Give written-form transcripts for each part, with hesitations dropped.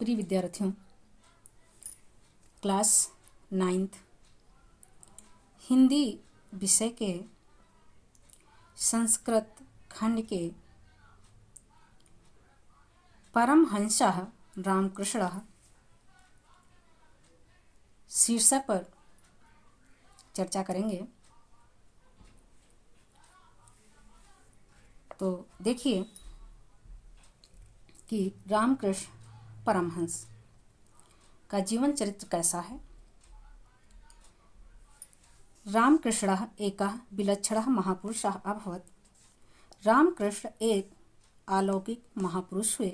प्रिय विद्यार्थियों, class 9th Hindi विषय के संस्कृत खंड के परमहंसः रामकृष्णः शीर्षक पर चर्चा करेंगे। तो देखिए कि रामकृष्ण परमहंस का जीवन चरित्र कैसा है। रामकृष्णः एकः विलक्षणः महापुरुषः अभवत्। रामकृष्ण एक अलौकिक महापुरुष हुए।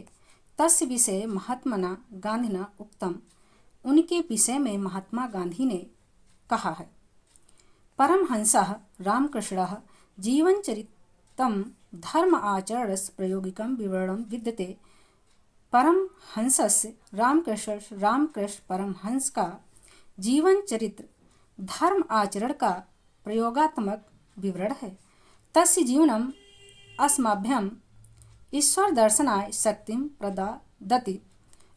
तस्य विषये महात्मना गांधिना उक्तम। उनके विषय में महात्मा गांधी ने कहा है। परमहंसः रामकृष्णः जीवनचरितं धर्म आचरणस्य प्रयोगिकं विवरणं विद्यते। परमहंसस्य रामकृष्ण परमहंस का जीवन चरित्र धर्म आचरण का प्रयोगात्मक विवरण है। तस्य जीवनम अस्मभ्यम ईश्वर दर्शनाय शक्तिं प्रददाति।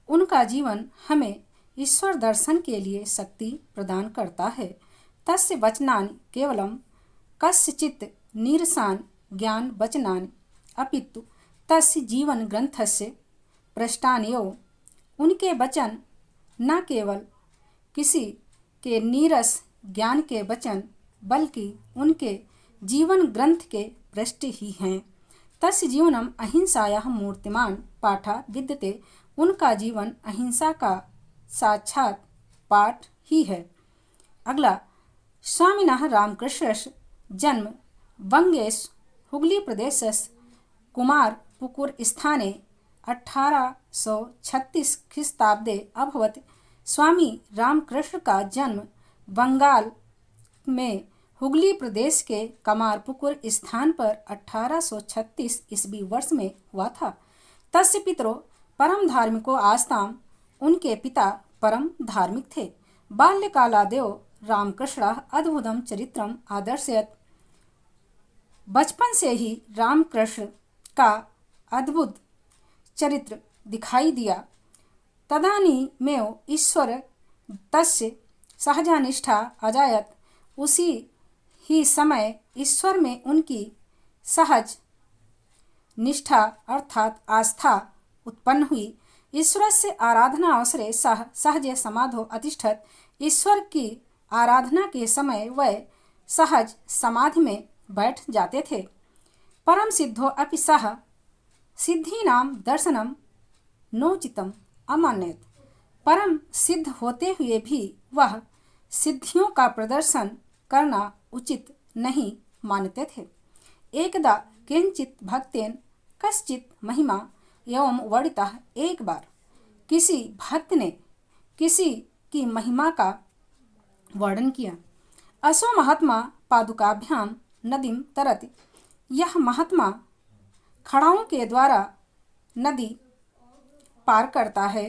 उनका जीवन हमें ईश्वर दर्शन के लिए शक्ति प्रदान करता है। तस्य वचनानि केवलं कस्यचित् नीरसान् ज्ञान वचनानि अपितु तस्य जीवन ग्रंथस्य पृष्ठान्यो। उनके वचन न केवल किसी के नीरस ज्ञान के वचन बल्कि उनके जीवन ग्रंथ के पृष्ठ ही हैं। तस्य जीवनम अहिंसायाः मूर्तिमान पाठा विद्यते। उनका जीवन अहिंसा का साक्षात पाठ ही है। अगला, स्वामिनः रामकृष्णस्य जन्म वंगेश हुगली प्रदेशस्य कुमारपुकुर स्थाने 1836 ख्रीस्ताब्दे अभवत्। स्वामी रामकृष्ण का जन्म बंगाल में हुगली प्रदेश के कमारपुकुर स्थान पर 1836 ईस्वी वर्ष में हुआ था। तस्य पितरो परम धार्मिको आस्ताम। उनके पिता परम धार्मिक थे। बाल्यकालादेव रामकृष्णः अद्भुतम चरित्रम आदर्शयत्। बचपन से ही रामकृष्ण का अद्भुत चरित्र दिखाई दिया। तदानीमेव ईश्वर तस्य सहजा निष्ठा अजायत। उसी ही समय ईश्वर में उनकी सहज निष्ठा अर्थात आस्था उत्पन्न हुई। ईश्वरस्य आराधना अवसरे सह सहजे समाधो अतिष्ठत। ईश्वर की आराधना के समय वह सहज समाधि में बैठ जाते थे। परम सिद्धो अपि सह सिद्धीनां दर्शनम नोचितम अमानयत। परम सिद्ध होते हुए भी वह सिद्धियों का प्रदर्शन करना उचित नहीं मानते थे। एकदा किंचित भक्तेन कश्चित महिमा एवं वर्णितः। एक बार किसी भक्त ने किसी की महिमा का वर्णन किया। असो महात्मा पादुकाभ्याम नदीम तरति। यह महात्मा खड़ाओं के द्वारा नदी पार करता है।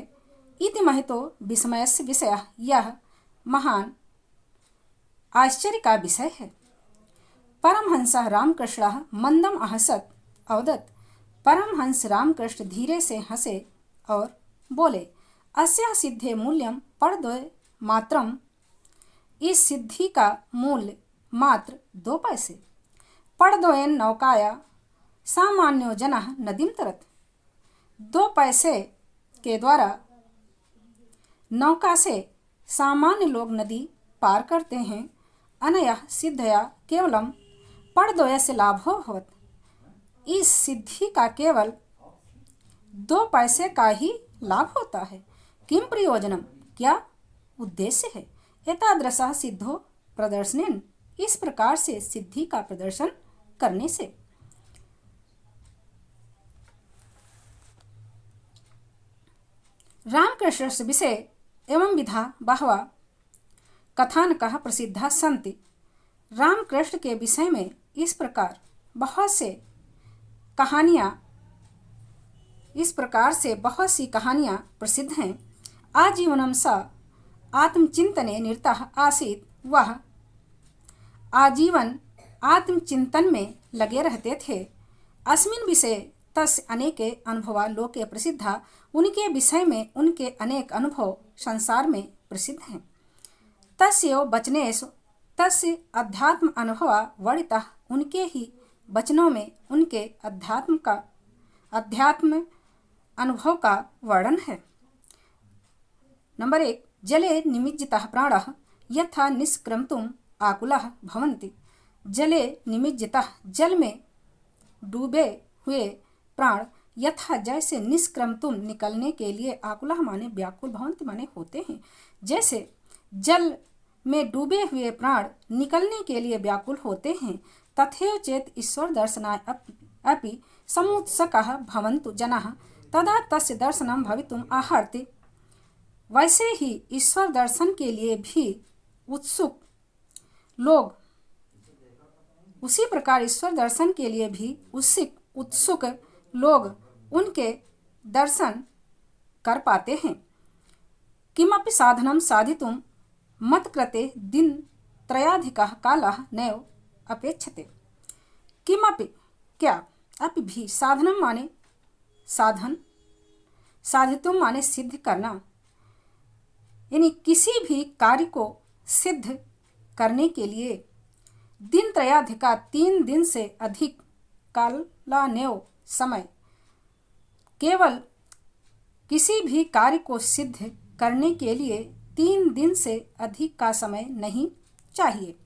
इति महतो विस्मयस्य विषयः। यह महान आश्चर्य का विषय है। परमहंसः रामकृष्णः मंदम अहसत अवदत्। परमहंस रामकृष्ण धीरे से हंसे और बोले, अस्या सिद्धे मूल्यम परद्वय मात्रम। इस सिद्धि का मूल्य मात्र 2 पैसे। पड़द्वयेन नौकाया सामान्यो जनः नदीम तरत। 2 पैसे के द्वारा नौका से सामान्य लोग नदी पार करते हैं। अनया सिद्धया केवलम पड़द्वयस्य लाभो भवत्। इस सिद्धि का केवल 2 पैसे का ही लाभ होता है। किम प्रयोजनम, क्या उद्देश्य है। एतादृशः सिद्धो प्रदर्शनेन, इस प्रकार से सिद्धि का प्रदर्शन करने से। रामकृष्णस्य विषये एवं विधा बहवः कथानकः प्रसिद्धाः सन्ति। रामकृष्ण के विषय में इस प्रकार बहुत सी कहानियाँ प्रसिद्ध हैं। आजीवनम स आत्मचिंतने निरतः आसीत्। वह आजीवन आत्मचिंतन में लगे रहते थे। अस्मिन् विषये तस्य अनेके अनुभवा लोके प्रसिद्धा। उनके विषय में उनके अनेक अनुभव संसार में प्रसिद्ध हैं। तस्यो वचनेषु तस्य अध्यात्म अनुभवा वर्णितः। उनके ही वचनों में उनके अध्यात्म अनुभव का वर्णन है। नंबर 1, जले निमज्जितः प्राणः यथा निष्क्रमतुम् आकुलः भवन्ति। जले निमज्जितः, जल में डूबे हुए प्राण यथा जैसे निष्क्रमतुम् निकलने के लिए, आकुलः माने व्याकुल, भवन्ति माने होते हैं। जैसे जल में डूबे हुए प्राण निकलने के लिए व्याकुल होते हैं, तथैव चेत् ईश्वर दर्शनाय अपि समुत्सुकाः भवन्तु जनाः तदा तस्य दर्शनं भवितुम् अर्हति। वैसे ही ईश्वर दर्शन के लिए भी उत्सुक लोग, उसी प्रकार ईश्वर दर्शन के लिए भी उत्सुक लोग उनके दर्शन कर पाते हैं। किमपि साधनं साधितुं मत्कृते दिनत्रयाधिकः कालः नैव अपेक्षते। किमपि, क्या, अपि भी, साधनं माने साधन, साधितुं माने सिद्ध करना, यानी किसी भी कार्य को सिद्ध करने के लिए दिनत्रयाधिका 3 दिन से अधिक कालानेव समय, केवल किसी भी कार्य को सिद्ध करने के लिए 3 दिन से अधिक का समय नहीं चाहिए।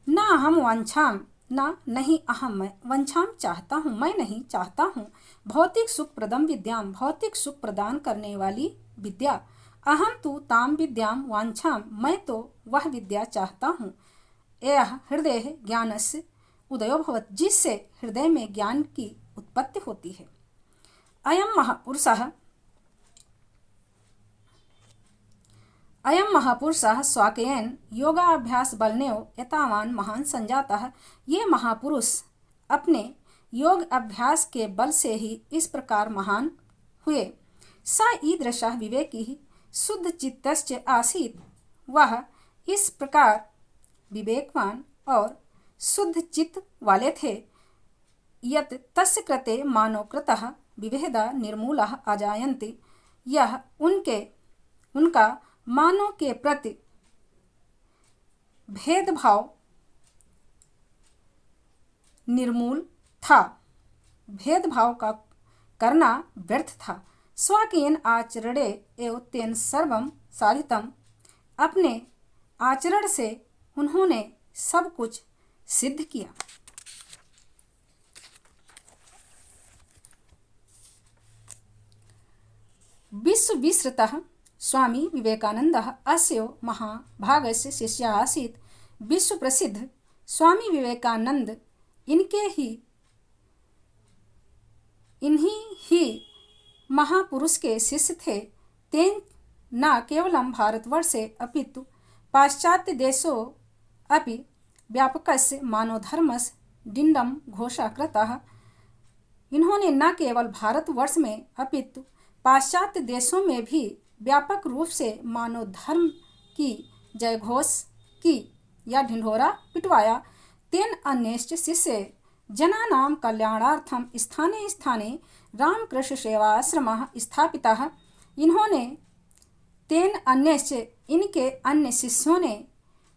ना अहम वांछाम, ना नहीं अहम वांछाम चाहता हूँ, मैं नहीं चाहता हूँ। भौतिक सुख प्रदम विद्याम, भौतिक सुख प्रदान करने वाली विद्या। अहम तु ताम विद्याम वांछाम, मैं तो वह विद्या चाहता हूँ। यह हृदय ज्ञानस्य उदयो भवत्, जिससे हृदय में ज्ञान की उत्पत्ति होती है। अयम महापुरुषः स्वाकेन योगाभ्यास बलनेव एतावान महान संजातः। ये महापुरुष अपने योग अभ्यास के बल से ही इस प्रकार महान हुए। स ईदृशः विवेकी शुद्ध चित्तश्च आसीत्, वह इस प्रकार विवेकवान और शुद्ध चित्त वाले थे। यत् तस्य कृते मानव कृतः विभेदा निर्मूलः अजायन्ति, यह उनका मानव के प्रति भेदभाव निर्मूल था, भेदभाव का करना व्यर्थ था। स्वकीयेन आचरणे एव तेन सर्वं साधितम्, अपने आचरण से उन्होंने सब कुछ सिद्ध किया। विश्वविश्रुतः स्वामी विवेकानंदः अस्य महाभागस्य शिष्यः आसीत्। विश्व प्रसिद्ध स्वामी विवेकानंद इन्हीं ही महापुरुष के शिष्य थे। तेन न केवलं भारतवर्षे अपितु पाश्चात्य देशो अपि व्यापकस्य मानवधर्मस्य डिंडम घोषा कृतः। इन्होंने न केवल भारतवर्ष में अपितु पाश्चात्य देशों में भी व्यापक रूप से मानव धर्म की जयघोष की या ढिंढोरा पिटवाया। तेन अन्यश्च शिष्य जनानां कल्याणार्थम स्थाने स्थाने रामकृष्ण सेवाश्रमः स्थापितः। इन्होंने तेन अन्यश्च, इनके अन्य शिष्यों ने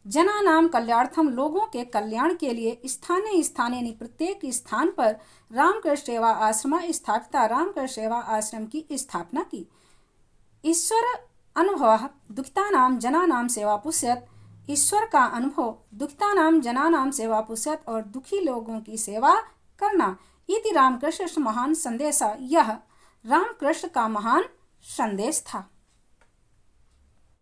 जनानां कल्याणार्थम, लोगों के कल्याण के लिए स्थाने स्थाने प्रत्येक स्थान पर रामकृष्ण सेवा आश्रम स्थापिता, रामकृष्ण सेवा आश्रम की स्थापना की। ईश्वर अनुभव दुखितानां जनानां सेवा पुष्यत, ईश्वर का अनुभव दुखितानां जनानां सेवा पुष्यत, और दुखी लोगों की सेवा करना। इति रामकृष्ण महान संदेशा, यह रामकृष्ण का महान संदेश था।